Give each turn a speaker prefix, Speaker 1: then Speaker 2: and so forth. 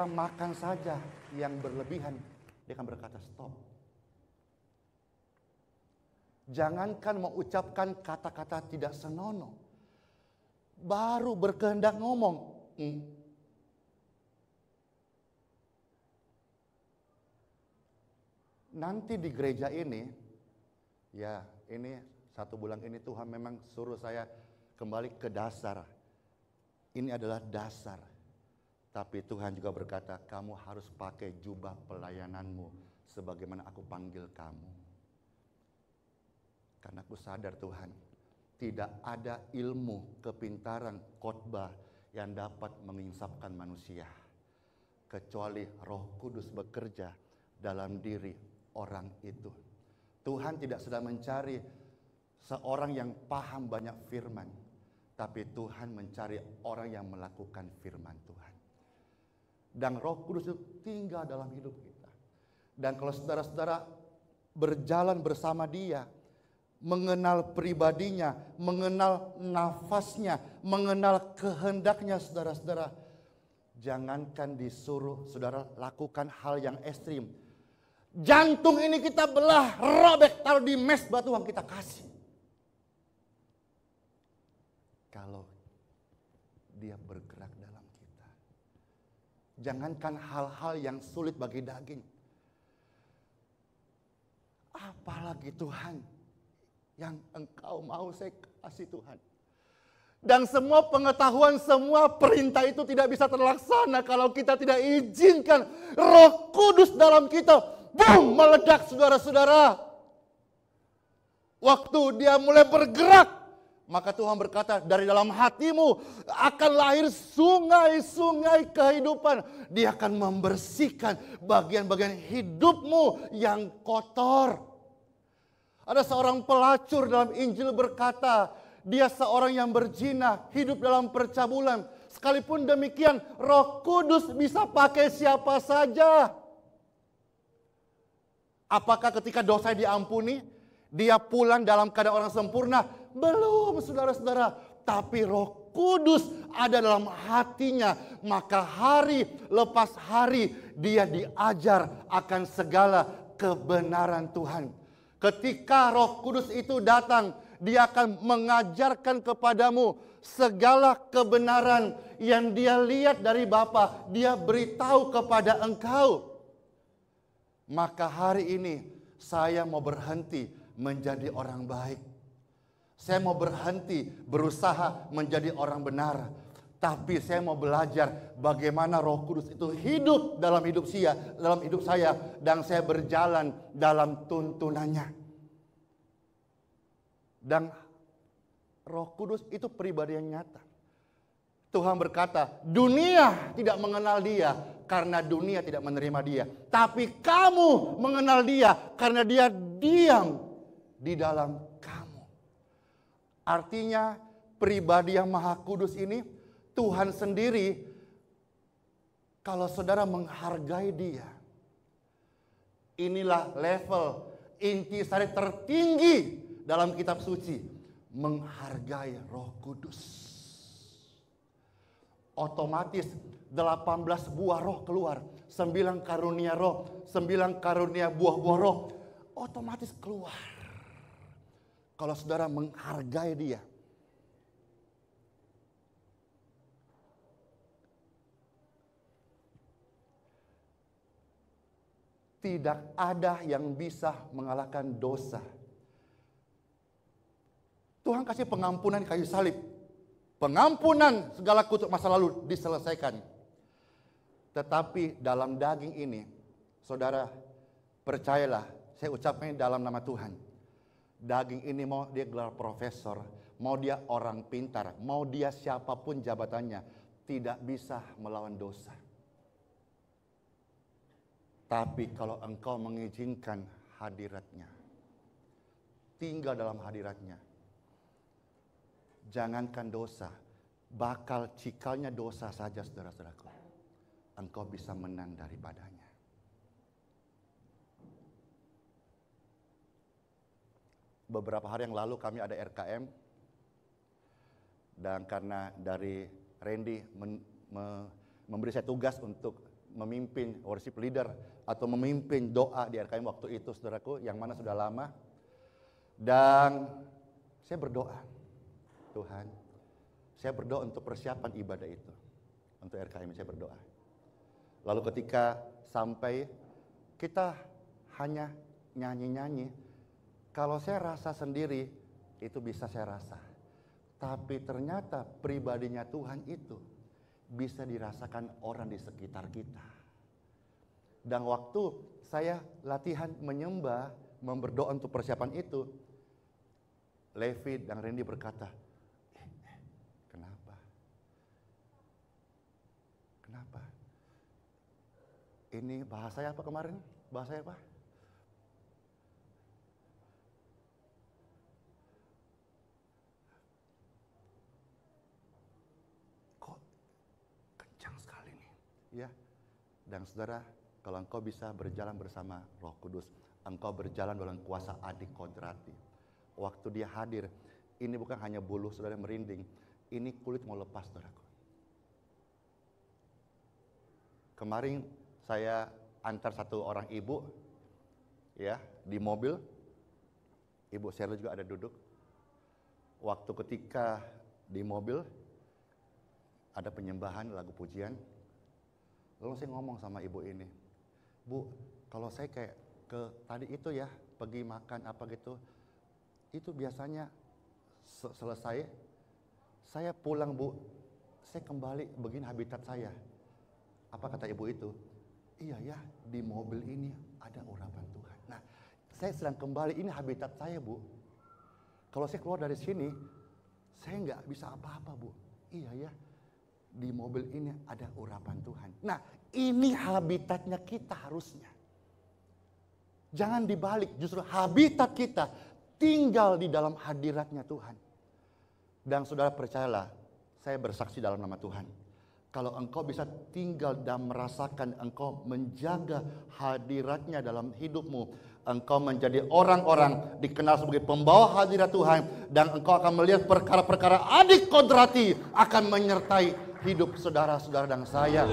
Speaker 1: kita makan saja yang berlebihan, dia akan berkata stop. Jangankan mengucapkan kata-kata tidak senonoh, baru berkehendak ngomong, nanti di gereja ini, ya ini 1 bulan ini Tuhan memang suruh saya kembali ke dasar. Ini adalah dasar. Tapi Tuhan juga berkata, kamu harus pakai jubah pelayananmu sebagaimana aku panggil kamu. Karena aku sadar Tuhan, tidak ada ilmu, kepintaran, khotbah yang dapat menginsapkan manusia. Kecuali Roh Kudus bekerja dalam diri orang itu. Tuhan tidak sedang mencari seorang yang paham banyak firman. Tapi Tuhan mencari orang yang melakukan firman Tuhan. Dan Roh Kudus itu tinggal dalam hidup kita. Dan kalau saudara-saudara berjalan bersama Dia, mengenal pribadinya, mengenal nafasnya, mengenal kehendaknya saudara-saudara, jangankan disuruh saudara lakukan hal yang ekstrim. Jantung ini kita belah, robek, taruh di mesbah Tuhan kita kasih. Kalau Dia bergerak dalam kita. Jangankan hal-hal yang sulit bagi daging. Apalagi Tuhan yang Engkau mau saya kasih Tuhan. Dan semua pengetahuan, semua perintah itu tidak bisa terlaksana kalau kita tidak izinkan Roh Kudus dalam kita. Boom, meledak saudara-saudara. Waktu Dia mulai bergerak, maka Tuhan berkata, dari dalam hatimu akan lahir sungai-sungai kehidupan. Dia akan membersihkan bagian-bagian hidupmu yang kotor. Ada seorang pelacur dalam Injil berkata, dia seorang yang berzina, hidup dalam percabulan. Sekalipun demikian, Roh Kudus bisa pakai siapa saja. Apakah ketika dosa diampuni, dia pulang dalam keadaan orang sempurna? Belum, saudara-saudara. Tapi Roh Kudus ada dalam hatinya. Maka hari lepas hari dia diajar akan segala kebenaran Tuhan. Ketika Roh Kudus itu datang, Dia akan mengajarkan kepadamu segala kebenaran yang Dia lihat dari Bapa. Dia beritahu kepada engkau. Maka hari ini saya mau berhenti menjadi orang baik. Saya mau berhenti berusaha menjadi orang benar. Tapi saya mau belajar bagaimana Roh Kudus itu hidup dalam hidup saya, dan saya berjalan dalam tuntunannya. Dan Roh Kudus itu pribadi yang nyata. Tuhan berkata, dunia tidak mengenal Dia karena dunia tidak menerima Dia. Tapi kamu mengenal Dia karena Dia diam di dalam kamu. Artinya pribadi yang Maha Kudus ini, Tuhan sendiri, kalau saudara menghargai Dia, inilah level intisari tertinggi dalam kitab suci, menghargai Roh Kudus. Otomatis 18 buah roh keluar, 9 karunia roh, 9 karunia buah-buah roh, otomatis keluar. Kalau saudara menghargai Dia. Tidak ada yang bisa mengalahkan dosa. Tuhan kasih pengampunan kayu salib. Pengampunan segala kutuk masa lalu diselesaikan. Tetapi dalam daging ini, saudara percayalah, saya ucapkan dalam nama Tuhan. Daging ini mau dia gelar profesor, mau dia orang pintar, mau dia siapapun jabatannya, tidak bisa melawan dosa. Tapi kalau engkau mengizinkan hadiratnya, tinggal dalam hadiratnya, jangankan dosa, bakal cikalnya dosa saja saudara-saudaraku, engkau bisa menang daripadanya. Beberapa hari yang lalu kami ada RKM, dan karena dari Randy memberi saya tugas untuk memimpin worship leader atau memimpin doa di RKM waktu itu, saudaraku, yang mana sudah lama. Dan saya berdoa, Tuhan, saya berdoa untuk persiapan ibadah itu. Untuk RKM saya berdoa. Lalu ketika sampai, kita hanya nyanyi-nyanyi. Kalau saya rasa sendiri, itu bisa saya rasa. Tapi ternyata pribadinya Tuhan itu bisa dirasakan orang di sekitar kita. Dan waktu saya latihan menyembah, berdoa untuk persiapan itu, Levi dan Randy berkata, kenapa? Kenapa? Ini bahasanya apa kemarin? Bahasanya apa? Ya, dan saudara, kalau engkau bisa berjalan bersama Roh Kudus, engkau berjalan dalam kuasa adik kodrati. Waktu dia hadir, ini bukan hanya bulu saudara merinding, ini kulit mau lepas, saudaraku. Kemarin saya antar satu orang ibu, ya, di mobil. Ibu Sheryl juga ada duduk. Waktu ketika di mobil, ada penyembahan lagu pujian. Lalu saya ngomong sama ibu ini, Bu, kalau saya kayak ke tadi itu ya, pergi makan apa gitu, itu biasanya selesai, saya pulang Bu, saya kembali begini habitat saya. Apa kata ibu itu? Iya ya, di mobil ini ada urapan Tuhan. Nah, saya sedang kembali, ini habitat saya Bu. Kalau saya keluar dari sini, saya nggak bisa apa-apa Bu. Iya ya. Di mobil ini ada urapan Tuhan. Nah, ini habitatnya kita harusnya. Jangan dibalik, justru habitat kita tinggal di dalam hadiratnya Tuhan. Dan saudara percayalah, saya bersaksi dalam nama Tuhan. Kalau engkau bisa tinggal dan merasakan engkau menjaga hadiratnya dalam hidupmu, engkau menjadi orang-orang dikenal sebagai pembawa hadirat Tuhan, dan engkau akan melihat perkara-perkara adik kodrati akan menyertai hidup saudara-saudara dan saya.